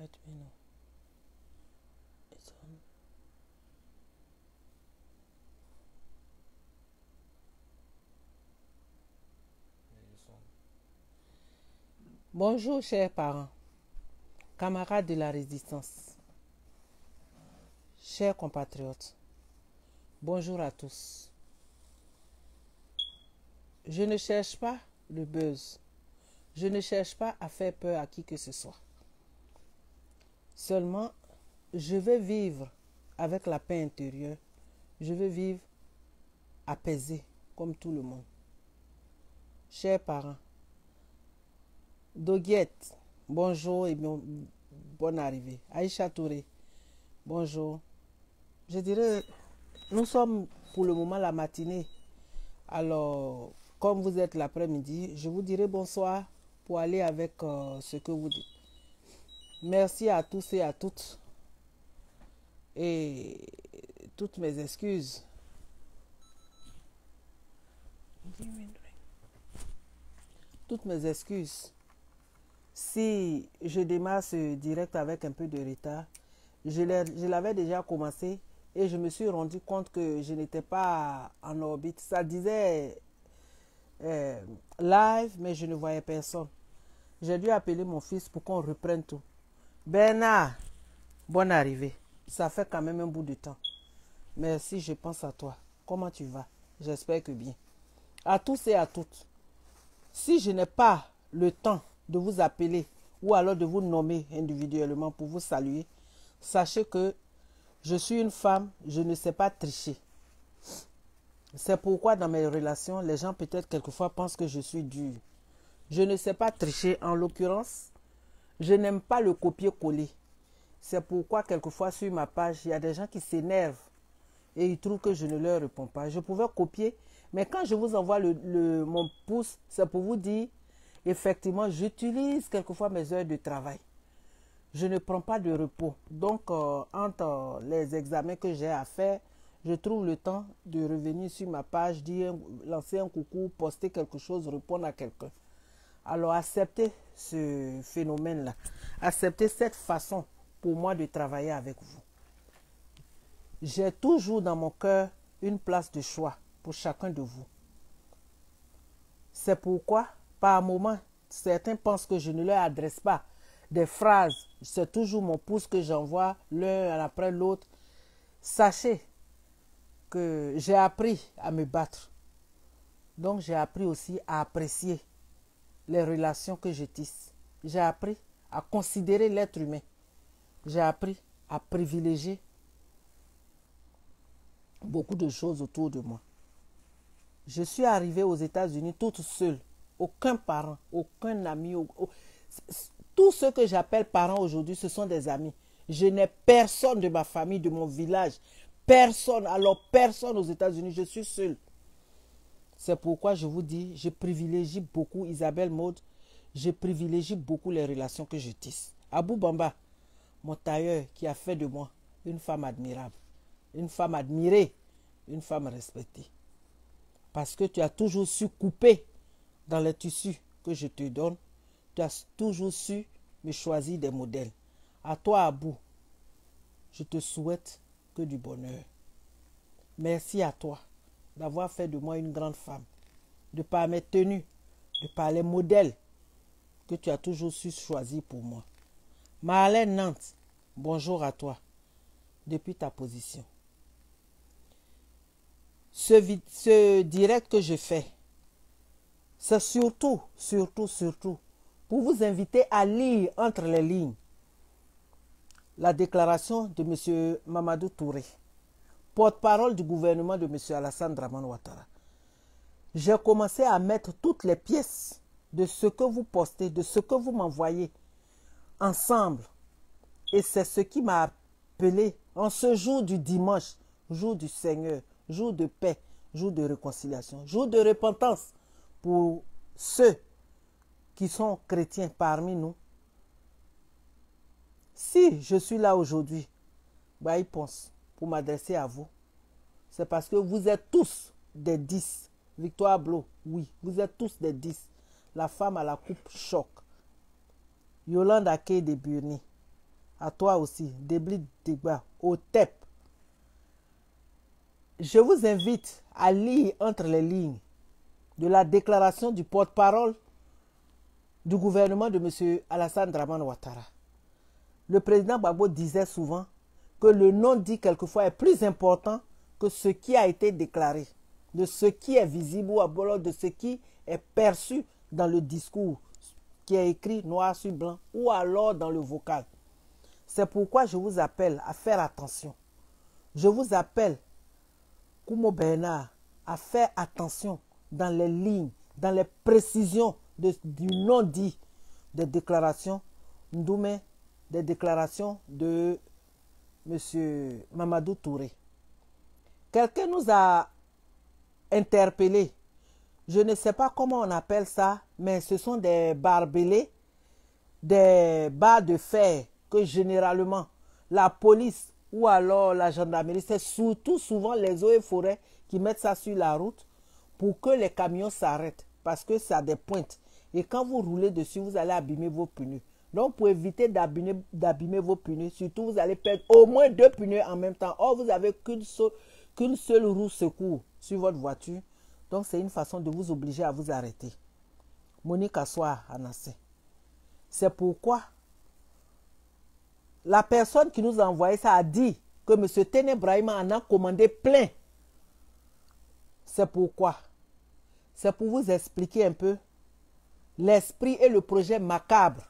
Let me know. It's on. Bonjour, chers parents, camarades de la résistance, chers compatriotes. Bonjour à tous. Je ne cherche pas le buzz. Je ne cherche pas à faire peur à qui que ce soit. Seulement, je veux vivre avec la paix intérieure. Je veux vivre apaisé comme tout le monde. Chers parents, Doguette, bonjour et bonne arrivée. Aïcha Touré, bonjour. Je dirais, nous sommes pour le moment la matinée. Alors, comme vous êtes l'après-midi, je vous dirai bonsoir pour aller avec ce que vous dites. Merci à tous et à toutes. Et toutes mes excuses. Toutes mes excuses. Si je démarre ce direct avec un peu de retard, je l'avais déjà commencé et je me suis rendu compte que je n'étais pas en orbite. Ça disait live, mais je ne voyais personne. J'ai dû appeler mon fils pour qu'on reprenne tout. Bernard, bonne arrivée. Ça fait quand même un bout de temps. Merci, je pense à toi. Comment tu vas? J'espère que bien. À tous et à toutes. Si je n'ai pas le temps de vous appeler ou alors de vous nommer individuellement pour vous saluer, sachez que je suis une femme, je ne sais pas tricher. C'est pourquoi dans mes relations, les gens peut-être quelquefois pensent que je suis dure. Je ne sais pas tricher. En l'occurrence, je n'aime pas le copier-coller. C'est pourquoi quelquefois sur ma page, il y a des gens qui s'énervent et ils trouvent que je ne leur réponds pas. Je pouvais copier, mais quand je vous envoie mon pouce, c'est pour vous dire, effectivement, j'utilise quelquefois mes heures de travail. Je ne prends pas de repos. Donc, entre les examens que j'ai à faire, je trouve le temps de revenir sur ma page, dire, lancer un coucou, poster quelque chose, répondre à quelqu'un. Alors, acceptez ce phénomène-là. Acceptez cette façon pour moi de travailler avec vous. J'ai toujours dans mon cœur une place de choix pour chacun de vous. C'est pourquoi, par moments, certains pensent que je ne leur adresse pas des phrases. C'est toujours mon pouce que j'envoie l'un après l'autre. Sachez que j'ai appris à me battre. Donc, j'ai appris aussi à apprécier les relations que je tisse. J'ai appris à considérer l'être humain. J'ai appris à privilégier beaucoup de choses autour de moi. Je suis arrivée aux États-Unis toute seule. Aucun parent, aucun ami. Tous ceux que j'appelle parents aujourd'hui, ce sont des amis. Je n'ai personne de ma famille, de mon village. Personne, alors personne aux États-Unis. Je suis seule. C'est pourquoi je vous dis, je privilégie beaucoup Isabelle Maud. Je privilégie beaucoup les relations que je tisse. Abou Bamba, mon tailleur qui a fait de moi une femme admirable, une femme admirée, une femme respectée. Parce que tu as toujours su couper dans les tissus que je te donne. Tu as toujours su me choisir des modèles. À toi, Abou, je te souhaite que du bonheur. Merci à toi d'avoir fait de moi une grande femme. De par mes tenues, de par les modèles que tu as toujours su choisir pour moi. Marlène Nantes, bonjour à toi, depuis ta position. Ce direct que je fais, c'est surtout pour vous inviter à lire entre les lignes la déclaration de M. Mamadou Touré, porte-parole du gouvernement de M. Alassane Dramane Ouattara. J'ai commencé à mettre toutes les pièces de ce que vous postez, de ce que vous m'envoyez ensemble. Et c'est ce qui m'a appelé en ce jour du dimanche, jour du Seigneur, jour de paix, jour de réconciliation, jour de repentance pour ceux qui sont chrétiens parmi nous. Si je suis là aujourd'hui, ils pensent pour m'adresser à vous, c'est parce que vous êtes tous des 10. Victoire Blo, oui, vous êtes tous des 10. La femme à la coupe choc. Yolande Ake de Burni. à toi aussi, Déblit Degba, au TEP. Je vous invite à lire entre les lignes de la déclaration du porte-parole du gouvernement de M. Alassane Dramane Ouattara. Le président Gbagbo disait souvent que le non-dit quelquefois est plus important que ce qui a été déclaré, de ce qui est visible ou alors de ce qui est perçu dans le discours qui est écrit noir sur blanc ou alors dans le vocal. C'est pourquoi je vous appelle à faire attention. Je vous appelle, Kumo Bernard, à faire attention dans les lignes, dans les précisions du non-dit des déclarations Ndoumé, des déclarations de M. Mamadou Touré. Quelqu'un nous a interpellés. Je ne sais pas comment on appelle ça, mais ce sont des barbelés, des barres de fer que généralement la police ou alors la gendarmerie, c'est surtout souvent les eaux et forêts qui mettent ça sur la route pour que les camions s'arrêtent parce que ça a des pointes. Et quand vous roulez dessus, vous allez abîmer vos pneus. Donc, pour éviter d'abîmer vos pneus, surtout, vous allez perdre au moins 2 pneus en même temps. Or, vous n'avez qu'une seule roue secours sur votre voiture. Donc, c'est une façon de vous obliger à vous arrêter. Monique Assoir Anassé. C'est pourquoi la personne qui nous a envoyé ça a dit que M. Téné Brahima en a commandé plein. C'est pourquoi. C'est pour vous expliquer un peu l'esprit et le projet macabre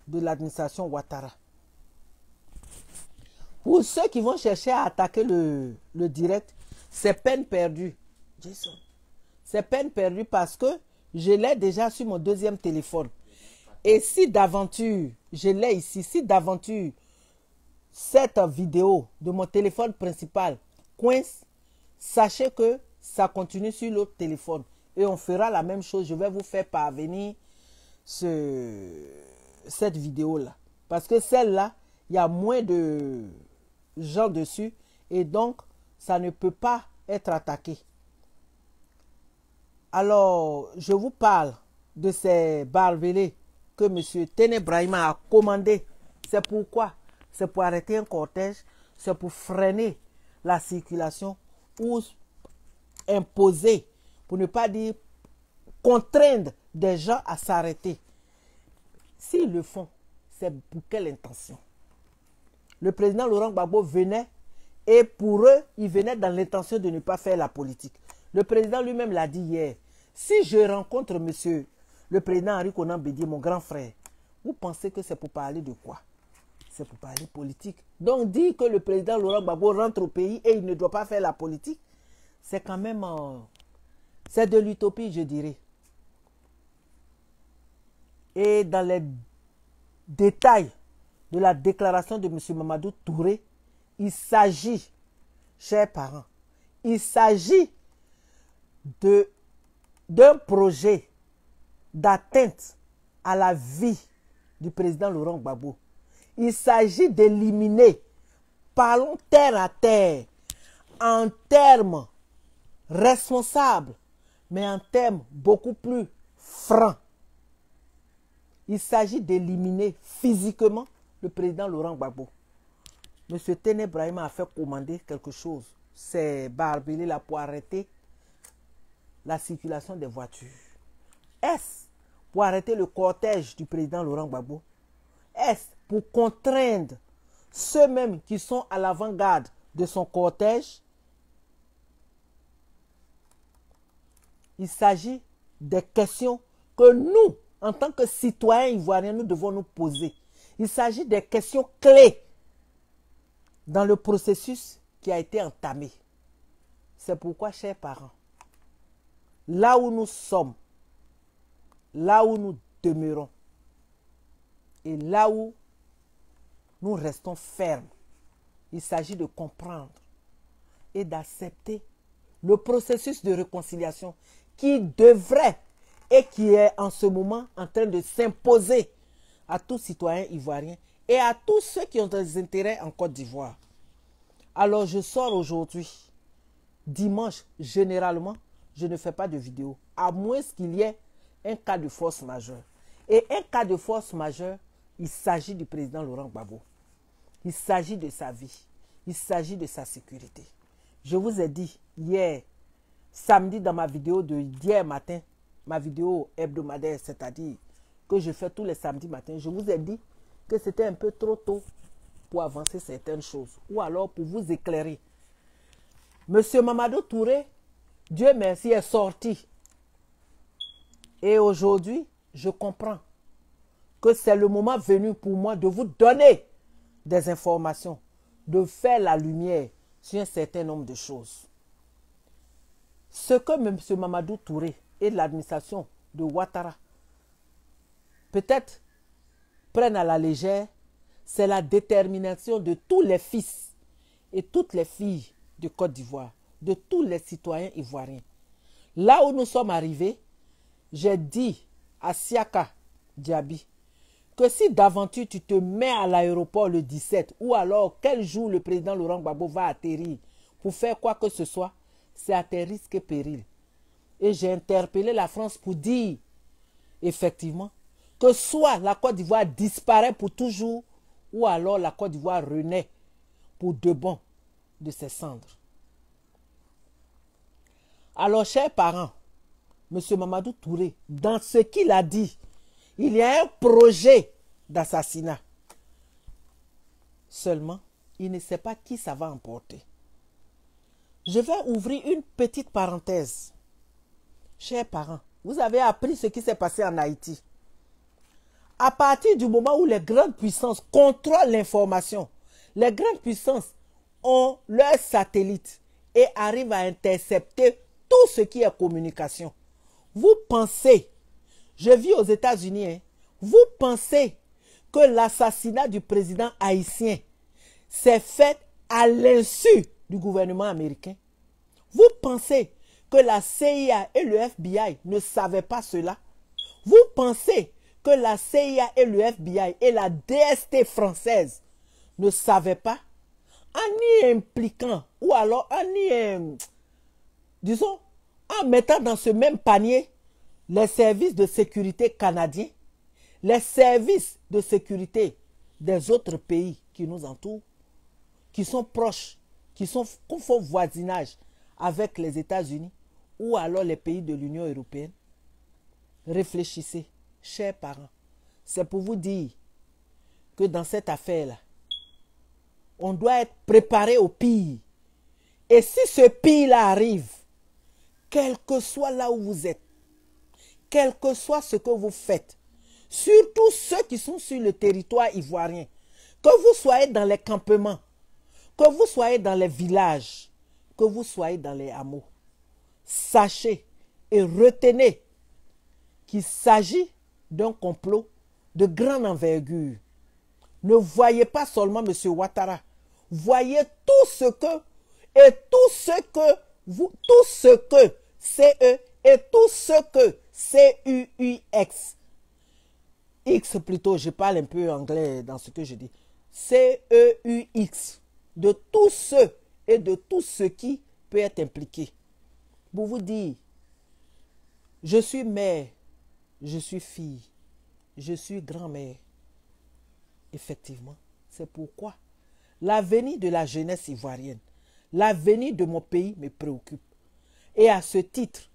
de l'administration Ouattara. Pour ceux qui vont chercher à attaquer le direct, c'est peine perdue. Jason. C'est peine perdue parce que je l'ai déjà sur mon deuxième téléphone. Et si d'aventure, je l'ai ici, si d'aventure, cette vidéo de mon téléphone principal coince, sachez que ça continue sur l'autre téléphone. Et on fera la même chose. Je vais vous faire parvenir cette vidéo-là. Parce que celle-là, il y a moins de gens dessus. Et donc, ça ne peut pas être attaqué. Alors, je vous parle de ces barbelés que M. Téné Brahima a commandé. C'est pourquoi? C'est pour arrêter un cortège. C'est pour freiner la circulation ou imposer, pour ne pas dire contraindre des gens à s'arrêter. S'ils le font, c'est pour quelle intention? Le président Laurent Gbagbo venait et pour eux, il venait dans l'intention de ne pas faire la politique. Le président lui-même l'a dit hier. Si je rencontre monsieur le président Henri Konan Bédié, mon grand frère, vous pensez que c'est pour parler de quoi? C'est pour parler politique. Donc dire que le président Laurent Gbagbo rentre au pays et il ne doit pas faire la politique, c'est quand même... c'est de l'utopie, je dirais. Et dans les détails de la déclaration de M. Mamadou Touré, il s'agit, chers parents, il s'agit d'un projet d'atteinte à la vie du président Laurent Gbagbo. Il s'agit d'éliminer, parlons terre à terre, en termes responsables, mais en termes beaucoup plus francs. Il s'agit d'éliminer physiquement le président Laurent Gbagbo. M. Téné Brahima a fait commander quelque chose. C'est barbelé là pour arrêter la circulation des voitures. Est-ce pour arrêter le cortège du président Laurent Gbagbo? Est-ce pour contraindre ceux-mêmes qui sont à l'avant-garde de son cortège? Il s'agit des questions que nous, en tant que citoyens ivoiriens, nous devons nous poser. Il s'agit des questions clés dans le processus qui a été entamé. C'est pourquoi, chers parents, là où nous sommes, là où nous demeurons, et là où nous restons fermes, il s'agit de comprendre et d'accepter le processus de réconciliation qui devrait et qui est en ce moment en train de s'imposer à tous citoyens ivoiriens et à tous ceux qui ont des intérêts en Côte d'Ivoire. Alors je sors aujourd'hui, dimanche, généralement, je ne fais pas de vidéo, à moins qu'il y ait un cas de force majeure. Et un cas de force majeure, il s'agit du président Laurent Gbagbo. Il s'agit de sa vie. Il s'agit de sa sécurité. Je vous ai dit hier, samedi dans ma vidéo de hier matin, ma vidéo hebdomadaire, c'est-à-dire que je fais tous les samedis matins, je vous ai dit que c'était un peu trop tôt pour avancer certaines choses. Ou alors pour vous éclairer. Monsieur Mamadou Touré, Dieu merci, est sorti. Et aujourd'hui, je comprends que c'est le moment venu pour moi de vous donner des informations, de faire la lumière sur un certain nombre de choses. Ce que M. Mamadou Touré et l'administration de Ouattara peut-être prennent à la légère, c'est la détermination de tous les fils et toutes les filles de Côte d'Ivoire, de tous les citoyens ivoiriens. Là où nous sommes arrivés, j'ai dit à Siaka Diaby que si d'aventure tu te mets à l'aéroport le 17 ou alors quel jour le président Laurent Gbagbo va atterrir pour faire quoi que ce soit, c'est à tes risques et périls. Et j'ai interpellé la France pour dire effectivement que soit la Côte d'Ivoire disparaît pour toujours ou alors la Côte d'Ivoire renaît pour de bon de ses cendres. Alors, chers parents, M. Mamadou Touré, dans ce qu'il a dit, il y a un projet d'assassinat. Seulement, il ne sait pas qui ça va emporter. Je vais ouvrir une petite parenthèse. Chers parents, vous avez appris ce qui s'est passé en Haïti. À partir du moment où les grandes puissances contrôlent l'information, les grandes puissances ont leurs satellites et arrivent à intercepter tout ce qui est communication. Vous pensez, je vis aux États-Unis, hein, vous pensez que l'assassinat du président haïtien s'est fait à l'insu du gouvernement américain? Vous pensez que la CIA et le FBI ne savaient pas cela? Vous pensez que la CIA et le FBI et la DST française ne savaient pas? En y impliquant, ou alors en y, disons, en mettant dans ce même panier les services de sécurité canadiens, les services de sécurité des autres pays qui nous entourent, qui sont proches, qui font voisinage avec les États-Unis ou alors les pays de l'Union européenne. Réfléchissez, chers parents. C'est pour vous dire que dans cette affaire-là, on doit être préparé au pire. Et si ce pire-là arrive, quel que soit là où vous êtes, quel que soit ce que vous faites, surtout ceux qui sont sur le territoire ivoirien, que vous soyez dans les campements, que vous soyez dans les villages, que vous soyez dans les hameaux, sachez et retenez qu'il s'agit d'un complot de grande envergure. Ne voyez pas seulement M. Ouattara, voyez tout ce que et tout ce que vous, tout ce que CE et tout ce que CUUX, X plutôt, je parle un peu anglais dans ce que je dis, CEUX, de tous ceux et de tout ce qui peut être impliqué. Pour vous dire, je suis mère, je suis fille, je suis grand-mère. Effectivement, c'est pourquoi l'avenir de la jeunesse ivoirienne, l'avenir de mon pays me préoccupe. Et à ce titre,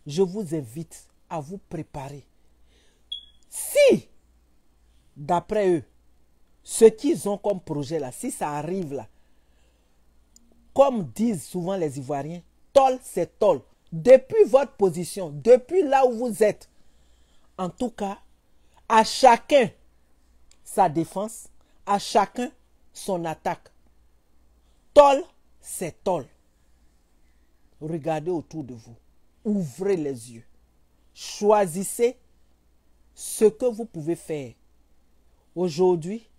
je vous invite à vous préparer. Si, d'après eux, ce qu'ils ont comme projet là, si ça arrive là, comme disent souvent les Ivoiriens, tol c'est tol. Depuis votre position, depuis là où vous êtes, en tout cas, à chacun sa défense, à chacun son attaque. Tol, c'est tol. Regardez autour de vous. Ouvrez les yeux. Choisissez ce que vous pouvez faire. Aujourd'hui,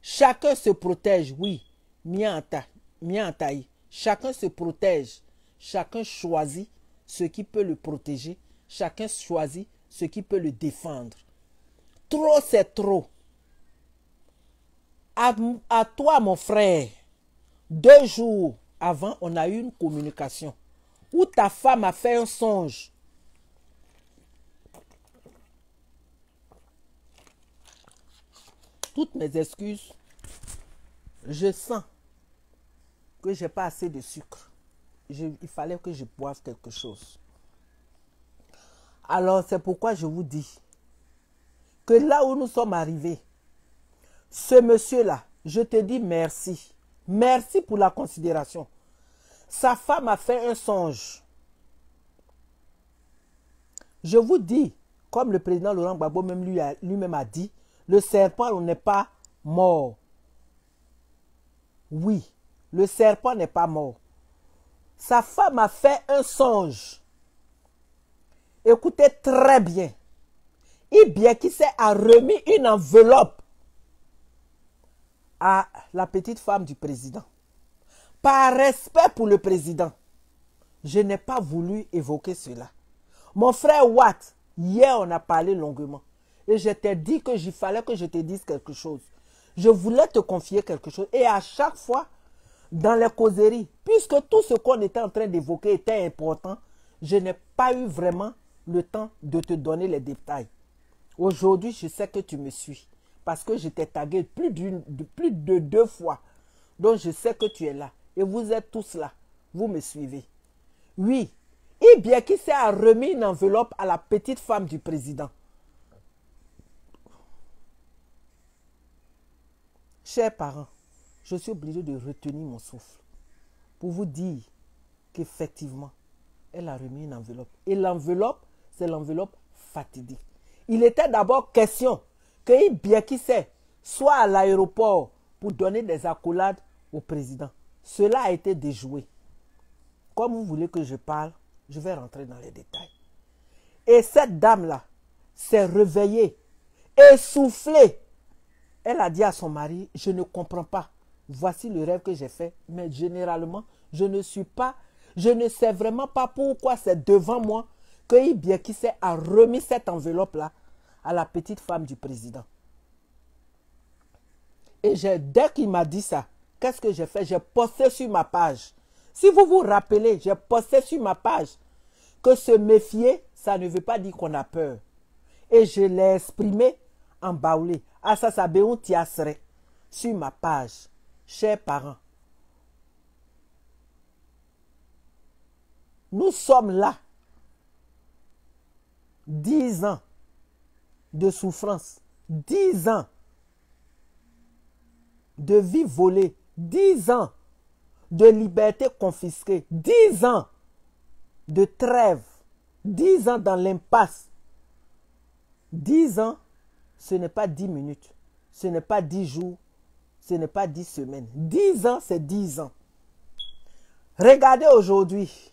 chacun se protège, oui, chacun se protège. Chacun choisit ce qui peut le protéger. Chacun choisit ce qui peut le défendre. Trop, c'est trop. À toi, mon frère, 2 jours avant, on a eu une communication où ta femme a fait un songe. Toutes mes excuses Je sens que je n'ai pas assez de sucre. Il fallait que je boive quelque chose. Alors, c'est pourquoi je vous dis que là où nous sommes arrivés, ce monsieur-là, je te dis merci. Merci pour la considération. Sa femme a fait un songe. Je vous dis, comme le président Laurent Gbagbo lui-même a dit, le serpent n'est pas mort. Oui, le serpent n'est pas mort. Sa femme a fait un songe. Écoutez très bien. Ibiekise a remis une enveloppe à la petite femme du président. Par respect pour le président, je n'ai pas voulu évoquer cela. Mon frère Watt, hier on a parlé longuement. Et je t'ai dit qu'il fallait que je te dise quelque chose. Je voulais te confier quelque chose. Et à chaque fois, dans les causeries, puisque tout ce qu'on était en train d'évoquer était important, je n'ai pas eu vraiment le temps de te donner les détails. Aujourd'hui, je sais que tu me suis. Parce que je t'ai tagué plus de 2 fois. Donc, je sais que tu es là. Et vous êtes tous là. Vous me suivez. Oui. Ibiekise a remis une enveloppe à la petite femme du président. Chers parents, je suis obligé de retenir mon souffle pour vous dire qu'effectivement, elle a remis une enveloppe. Et l'enveloppe, c'est l'enveloppe fatidique. Il était d'abord question que Ibiekise soit à l'aéroport pour donner des accolades au président. Cela a été déjoué. Comme vous voulez que je parle, je vais rentrer dans les détails. Et cette dame-là s'est réveillée, essoufflée. Elle a dit à son mari, je ne comprends pas. Voici le rêve que j'ai fait. Mais généralement, je ne sais vraiment pas pourquoi c'est devant moi que Ibiekise a remis cette enveloppe-là à la petite femme du président. Et dès qu'il m'a dit ça, qu'est-ce que j'ai fait? J'ai posté sur ma page. Si vous vous rappelez, j'ai posté sur ma page que se méfier, ça ne veut pas dire qu'on a peur. Et je l'ai exprimé en baoulé. Asasabéon Tiasre sur ma page. Chers parents, nous sommes là. 10 ans de souffrance. 10 ans de vie volée. 10 ans de liberté confisquée. 10 ans de trêve. 10 ans dans l'impasse. 10 ans, ce n'est pas 10 minutes. Ce n'est pas 10 jours. Ce n'est pas 10 semaines. 10 ans, c'est 10 ans. Regardez aujourd'hui.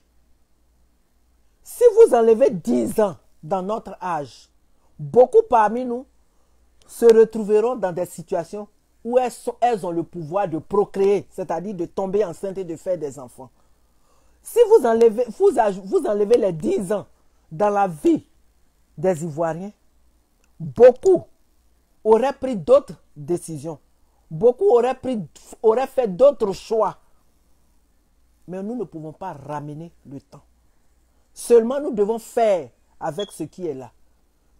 Si vous enlevez 10 ans dans notre âge, beaucoup parmi nous se retrouveront dans des situations où elles ont le pouvoir de procréer, c'est-à-dire de tomber enceinte et de faire des enfants. Si vous enlevez les 10 ans dans la vie des Ivoiriens, beaucoup auraient pris d'autres décisions. Beaucoup auraient fait d'autres choix. Mais nous ne pouvons pas ramener le temps. Seulement nous devons faire avec ce qui est là.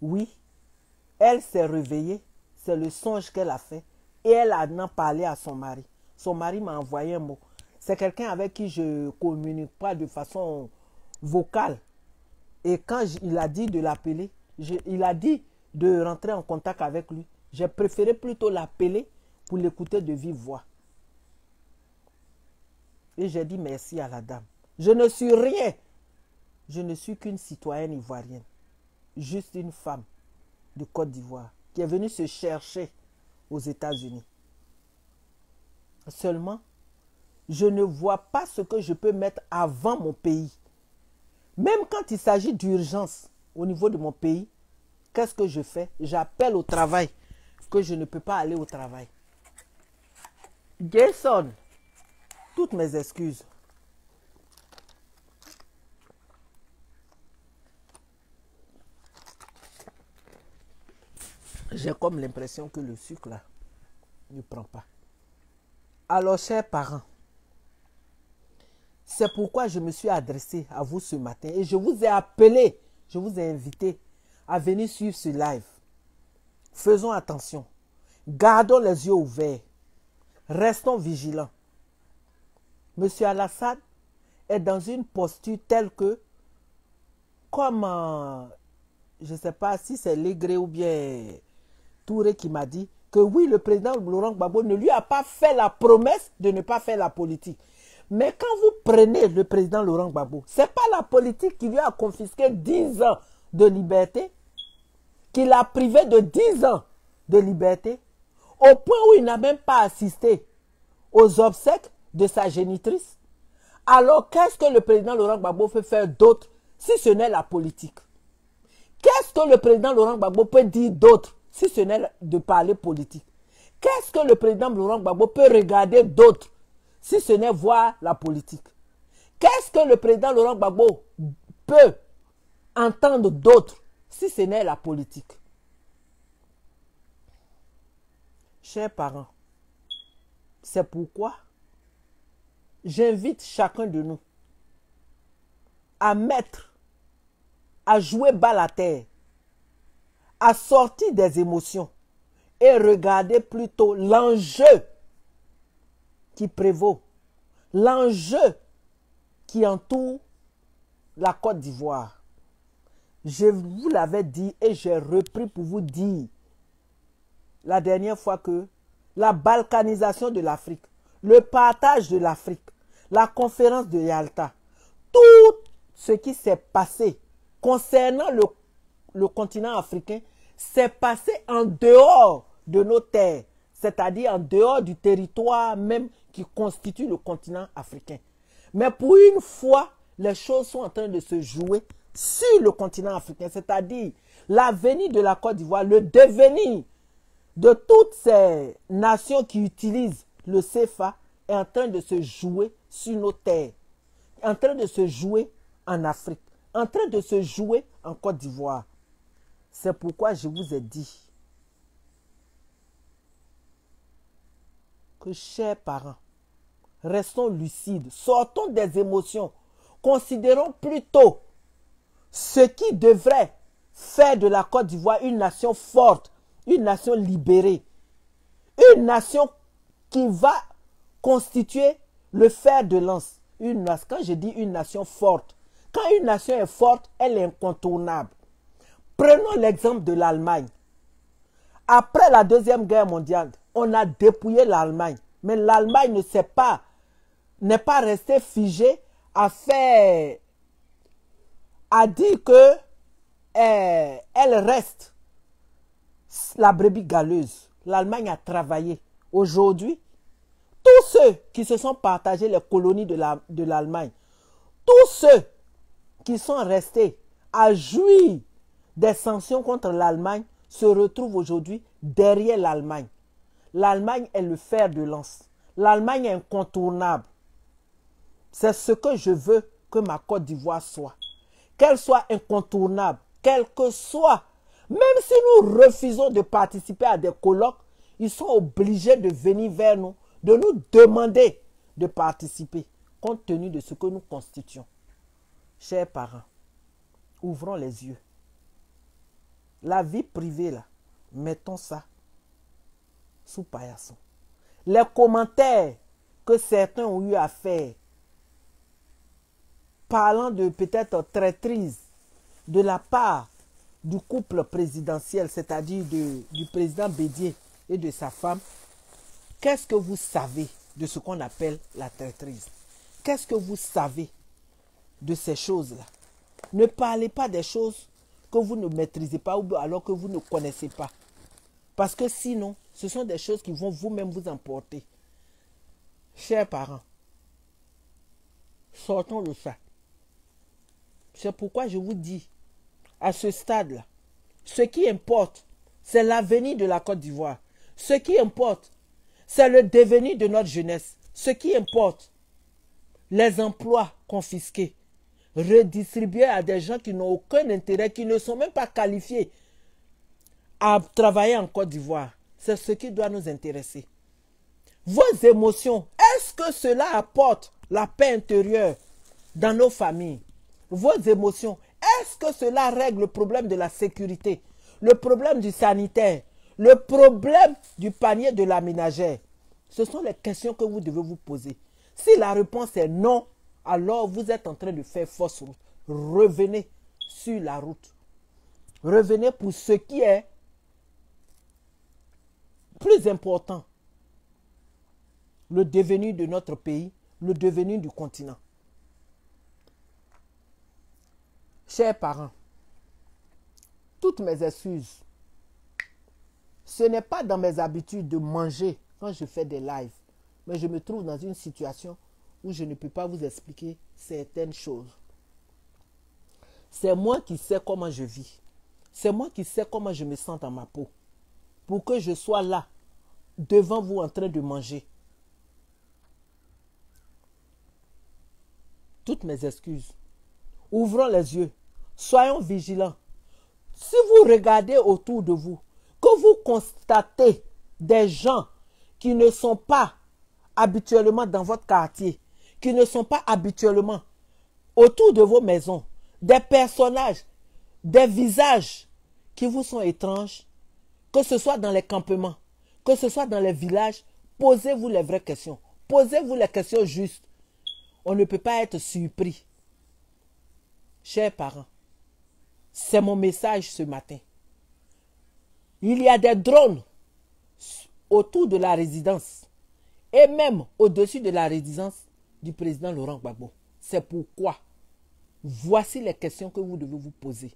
Oui, elle s'est réveillée, c'est le songe qu'elle a fait. Et elle en a parlé à son mari. Son mari m'a envoyé un mot. C'est quelqu'un avec qui je ne communique pas de façon vocale. Et quand il a dit de l'appeler, il a dit de rentrer en contact avec lui. J'ai préféré plutôt l'appeler pour l'écouter de vive voix. Et j'ai dit merci à la dame. Je ne suis rien. Je ne suis qu'une citoyenne ivoirienne. Juste une femme de Côte d'Ivoire qui est venue se chercher aux États-Unis. Seulement, je ne vois pas ce que je peux mettre avant mon pays. Même quand il s'agit d'urgence au niveau de mon pays, qu'est-ce que je fais? J'appelle au travail que je ne peux pas aller au travail. Jason, toutes mes excuses. J'ai comme l'impression que le sucre là ne prend pas. Alors, chers parents, c'est pourquoi je me suis adressé à vous ce matin et je vous ai appelé, je vous ai invité à venir suivre ce live. Faisons attention. Gardons les yeux ouverts. Restons vigilants. Monsieur Alassane est dans une posture telle que, comme, je ne sais pas si c'est Légré ou bien Touré qui m'a dit, que oui, le président Laurent Gbagbo ne lui a pas fait la promesse de ne pas faire la politique. Mais quand vous prenez le président Laurent Gbagbo, ce n'est pas la politique qui lui a confisqué 10 ans de liberté, qui l'a privé de 10 ans de liberté, au point où il n'a même pas assisté aux obsèques de sa génitrice. Alors, qu'est-ce que le président Laurent Gbagbo peut faire d'autre si ce n'est la politique? Qu'est-ce que le président Laurent Gbagbo peut dire d'autre si ce n'est de parler politique? Qu'est-ce que le président Laurent Gbagbo peut regarder d'autre si ce n'est voir la politique? Qu'est-ce que le président Laurent Gbagbo peut entendre d'autre si ce n'est la politique? Chers parents, c'est pourquoi j'invite chacun de nous à jouer bas à terre, à sortir des émotions et regarder plutôt l'enjeu qui prévaut, l'enjeu qui entoure la Côte d'Ivoire. Je vous l'avais dit et j'ai repris pour vous dire la dernière fois que la balkanisation de l'Afrique, le partage de l'Afrique, la conférence de Yalta, tout ce qui s'est passé concernant le continent africain s'est passé en dehors de nos terres, c'est-à-dire en dehors du territoire même qui constitue le continent africain. Mais pour une fois, les choses sont en train de se jouer sur le continent africain, c'est-à-dire l'avenir de la Côte d'Ivoire, le devenir de toutes ces nations qui utilisent le CFA est en train de se jouer sur nos terres, en train de se jouer en Afrique, en train de se jouer en Côte d'Ivoire. C'est pourquoi je vous ai dit que, chers parents, restons lucides, sortons des émotions, considérons plutôt ce qui devrait faire de la Côte d'Ivoire une nation forte, une nation libérée, une nation qui va constituer le fer de lance. Quand je dis une nation forte, quand une nation est forte, elle est incontournable. Prenons l'exemple de l'Allemagne. Après la Deuxième Guerre mondiale, on a dépouillé l'Allemagne. Mais l'Allemagne n'est pas restée figée à dire que elle reste la brebis galeuse. L'Allemagne a travaillé. Aujourd'hui, tous ceux qui se sont partagés les colonies de l'Allemagne, tous ceux qui sont restés à jouir des sanctions contre l'Allemagne se retrouvent aujourd'hui derrière l'Allemagne. L'Allemagne est le fer de lance. L'Allemagne est incontournable. C'est ce que je veux que ma Côte d'Ivoire soit. Qu'elle soit incontournable, quel que soit. Même si nous refusons de participer à des colloques, ils sont obligés de venir vers nous, de nous demander de participer, compte tenu de ce que nous constituons. Chers parents, ouvrons les yeux. La vie privée, là, mettons ça sous paillasson. Les commentaires que certains ont eu à faire, parlant de peut-être traîtrise de la part du couple présidentiel, c'est-à-dire du président Bédié et de sa femme, qu'est-ce que vous savez de ce qu'on appelle la traîtrise? Qu'est-ce que vous savez de ces choses-là? Ne parlez pas des choses que vous ne maîtrisez pas ou alors que vous ne connaissez pas. Parce que sinon, ce sont des choses qui vont vous-même vous emporter. Chers parents, sortons de ça. C'est pourquoi je vous dis, à ce stade-là, ce qui importe, c'est l'avenir de la Côte d'Ivoire. Ce qui importe, c'est le devenir de notre jeunesse. Ce qui importe, les emplois confisqués, redistribués à des gens qui n'ont aucun intérêt, qui ne sont même pas qualifiés à travailler en Côte d'Ivoire. C'est ce qui doit nous intéresser. Vos émotions, est-ce que cela apporte la paix intérieure dans nos familles? Vos émotions, est-ce que cela règle le problème de la sécurité, le problème du sanitaire, le problème du panier de la ménagère? Ce sont les questions que vous devez vous poser. Si la réponse est non, alors vous êtes en train de faire fausse route. Revenez sur la route. Revenez pour ce qui est plus important. Le devenir de notre pays, le devenir du continent. Chers parents, toutes mes excuses. Ce n'est pas dans mes habitudes de manger quand je fais des lives. Mais je me trouve dans une situation où je ne peux pas vous expliquer certaines choses. C'est moi qui sais comment je vis. C'est moi qui sais comment je me sens dans ma peau. Pour que je sois là, devant vous en train de manger. Toutes mes excuses. Ouvrons les yeux. Soyons vigilants. Si vous regardez autour de vous, que vous constatez des gens qui ne sont pas habituellement dans votre quartier, qui ne sont pas habituellement autour de vos maisons, des personnages, des visages qui vous sont étranges, que ce soit dans les campements, que ce soit dans les villages, posez-vous les vraies questions. Posez-vous les questions justes. On ne peut pas être surpris. Chers parents, c'est mon message ce matin. Il y a des drones autour de la résidence et même au-dessus de la résidence du président Laurent Gbagbo. C'est pourquoi, voici les questions que vous devez vous poser.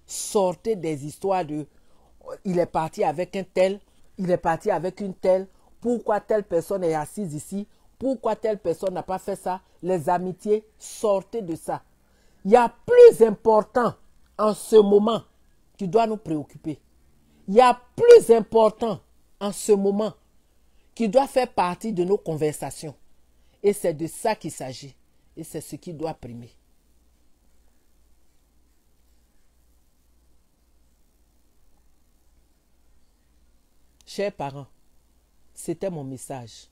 Sortez des histoires de « il est parti avec un tel, il est parti avec une telle, pourquoi telle personne est assise ici, pourquoi telle personne n'a pas fait ça ?» Les amitiés, sortez de ça. Il y a plus important en ce moment qui doit nous préoccuper. Il y a plus important en ce moment qui doit faire partie de nos conversations. Et c'est de ça qu'il s'agit. Et c'est ce qui doit primer. Chers parents, c'était mon message.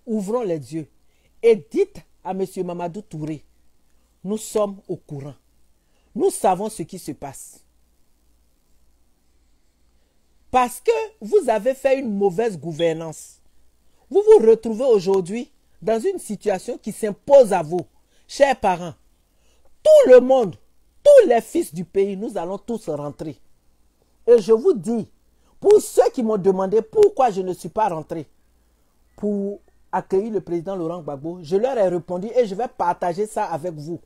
Ouvrons les yeux et dites à M. Mamadou Touré, nous sommes au courant. Nous savons ce qui se passe. Parce que vous avez fait une mauvaise gouvernance. Vous vous retrouvez aujourd'hui dans une situation qui s'impose à vous. Chers parents, tout le monde, tous les fils du pays, nous allons tous rentrer. Et je vous dis, pour ceux qui m'ont demandé pourquoi je ne suis pas rentré pour accueillir le président Laurent Gbagbo, je leur ai répondu et je vais partager ça avec vous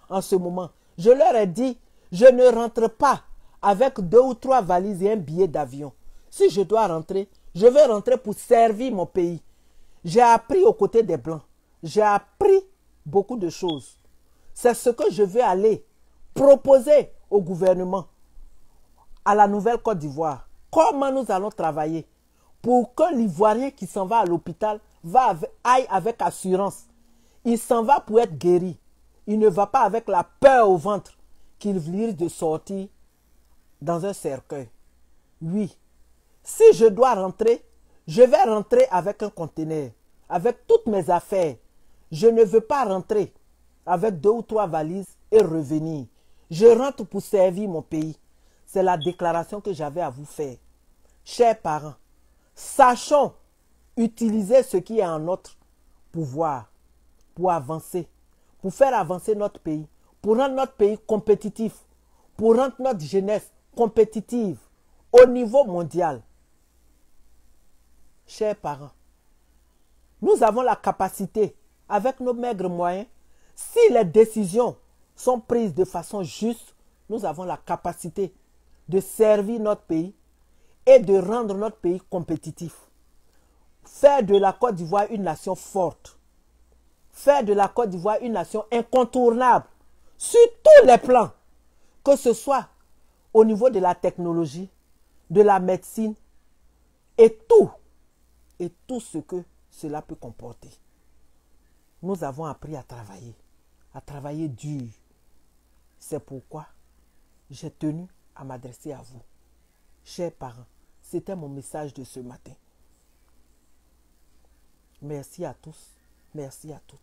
en ce moment. Je leur ai dit, je ne rentre pas avec 2 ou 3 valises et un billet d'avion. Si je dois rentrer, je vais rentrer pour servir mon pays. J'ai appris aux côtés des Blancs. J'ai appris beaucoup de choses. C'est ce que je vais aller proposer au gouvernement, à la Nouvelle-Côte d'Ivoire. Comment nous allons travailler pour que l'Ivoirien qui s'en va à l'hôpital aille avec assurance. Il s'en va pour être guéri. Il ne va pas avec la peur au ventre qu'il risque de sortir dans un cercueil. Oui, si je dois rentrer, je vais rentrer avec un conteneur, avec toutes mes affaires. Je ne veux pas rentrer avec 2 ou 3 valises et revenir. Je rentre pour servir mon pays. C'est la déclaration que j'avais à vous faire. Chers parents, sachons utiliser ce qui est en notre pouvoir pour avancer, pour faire avancer notre pays, pour rendre notre pays compétitif, pour rendre notre jeunesse compétitive au niveau mondial. Chers parents, nous avons la capacité, avec nos maigres moyens, si les décisions sont prises de façon juste, nous avons la capacité de servir notre pays et de rendre notre pays compétitif. Faire de la Côte d'Ivoire une nation forte. Faire de la Côte d'Ivoire une nation incontournable sur tous les plans, que ce soit au niveau de la technologie, de la médecine et tout ce que cela peut comporter. Nous avons appris à travailler dur. C'est pourquoi j'ai tenu à m'adresser à vous. Chers parents, c'était mon message de ce matin. Merci à tous, merci à toutes.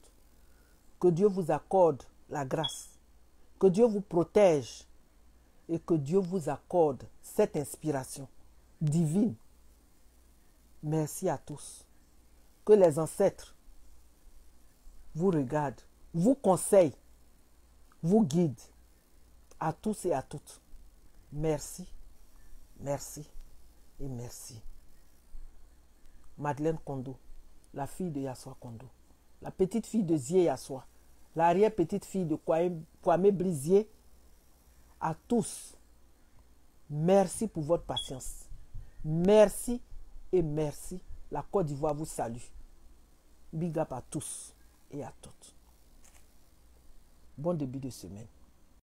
Que Dieu vous accorde la grâce, que Dieu vous protège et que Dieu vous accorde cette inspiration divine. Merci à tous. que les ancêtres vous regardent, vous conseillent, vous guident. À tous et à toutes. Merci, merci et merci. Madeleine Kondo, la fille de Yassoa Kondo, la petite fille de Zie Yassoa, l'arrière-petite-fille de Kwame Brisier, à tous, merci pour votre patience. Merci et merci. La Côte d'Ivoire vous salue. Big up à tous et à toutes. Bon début de semaine.